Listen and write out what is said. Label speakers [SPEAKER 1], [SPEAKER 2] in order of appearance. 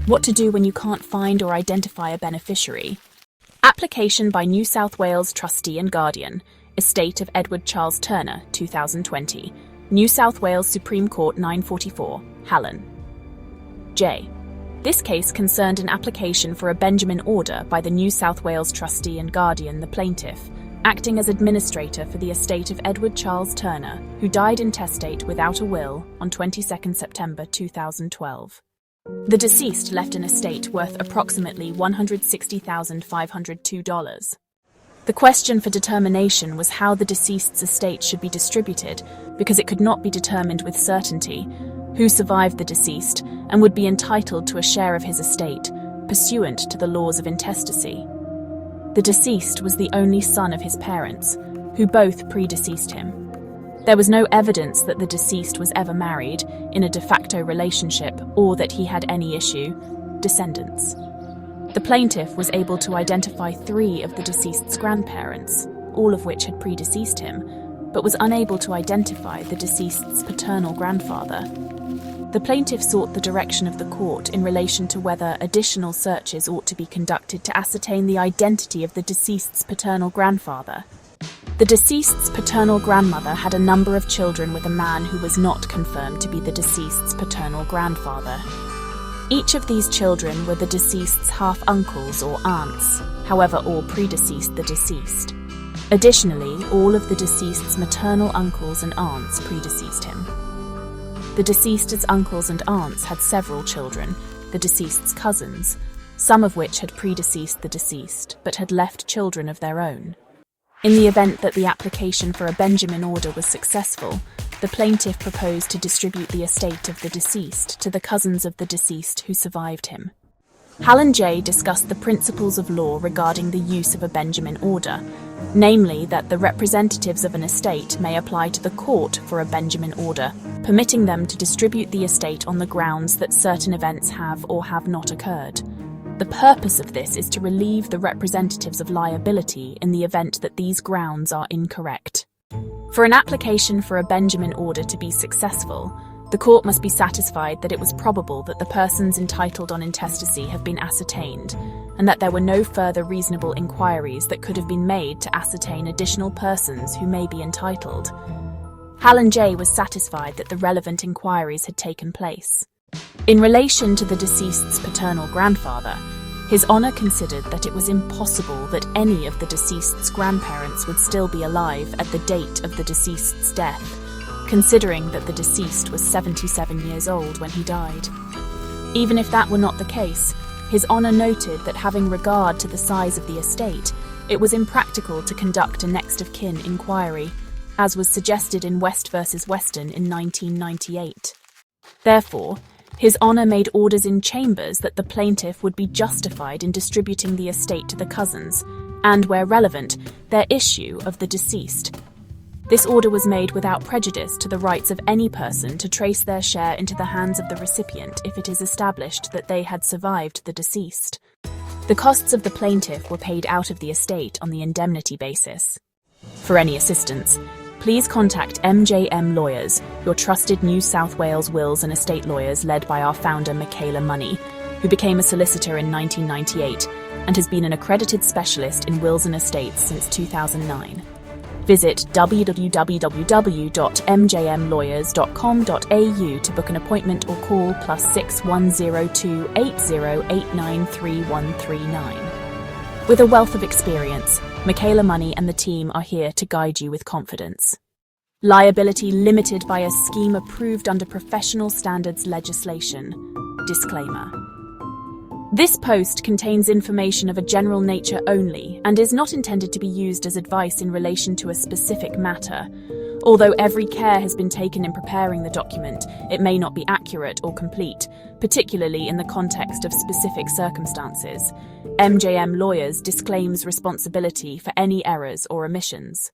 [SPEAKER 1] What to do when you can't find or identify a beneficiary. Application by New South Wales Trustee and Guardian, Estate of Edward Charles Turner, 2020. New South Wales Supreme Court 944, Hallen. J. This case concerned an application for a Benjamin order by the New South Wales Trustee and Guardian, the plaintiff, acting as administrator for the estate of Edward Charles Turner, who died intestate without a will on 22 September 2012. The deceased left an estate worth approximately $160,502. The question for determination was how the deceased's estate should be distributed, because it could not be determined with certainty who survived the deceased and would be entitled to a share of his estate, pursuant to the laws of intestacy. The deceased was the only son of his parents, who both predeceased him. There was no evidence that the deceased was ever married, in a de facto relationship, or that he had any descendants. The plaintiff was able to identify 3 of the deceased's grandparents, all of which had predeceased him, but was unable to identify the deceased's paternal grandfather. The plaintiff sought the direction of the court in relation to whether additional searches ought to be conducted to ascertain the identity of the deceased's paternal grandfather. The deceased's paternal grandmother had a number of children with a man who was not confirmed to be the deceased's paternal grandfather. Each of these children were the deceased's half-uncles or aunts, however all predeceased the deceased. Additionally, all of the deceased's maternal uncles and aunts predeceased him. The deceased's uncles and aunts had several children, the deceased's cousins, some of which had predeceased the deceased but had left children of their own. In the event that the application for a Benjamin order was successful, the plaintiff proposed to distribute the estate of the deceased to the cousins of the deceased who survived him. Hallen J. discussed the principles of law regarding the use of a Benjamin order, namely that the representatives of an estate may apply to the court for a Benjamin order, permitting them to distribute the estate on the grounds that certain events have or have not occurred. The purpose of this is to relieve the representatives of liability in the event that these grounds are incorrect. For an application for a Benjamin order to be successful, the court must be satisfied that it was probable that the persons entitled on intestacy have been ascertained, and that there were no further reasonable inquiries that could have been made to ascertain additional persons who may be entitled. Hallen J. was satisfied that the relevant inquiries had taken place. In relation to the deceased's paternal grandfather, His Honour considered that it was impossible that any of the deceased's grandparents would still be alive at the date of the deceased's death, considering that the deceased was 77 years old when he died. Even if that were not the case, His Honour noted that having regard to the size of the estate, it was impractical to conduct a next of kin inquiry, as was suggested in West v. Weston in 1998. Therefore, His Honour made orders in chambers that the plaintiff would be justified in distributing the estate to the cousins, and, where relevant, their issue of the deceased. This order was made without prejudice to the rights of any person to trace their share into the hands of the recipient if it is established that they had survived the deceased. The costs of the plaintiff were paid out of the estate on the indemnity basis. For any assistance, please contact MJM Lawyers, your trusted New South Wales wills and estate lawyers led by our founder Michaela Money, who became a solicitor in 1998 and has been an accredited specialist in wills and estates since 2009. Visit www.mjmlawyers.com.au to book an appointment or call +6 1028 80893139. With a wealth of experience, Michaela Money and the team are here to guide you with confidence. Liability limited by a scheme approved under professional standards legislation. Disclaimer. This post contains information of a general nature only and is not intended to be used as advice in relation to a specific matter. Although every care has been taken in preparing the document, it may not be accurate or complete, particularly in the context of specific circumstances. MJM Lawyers disclaims responsibility for any errors or omissions.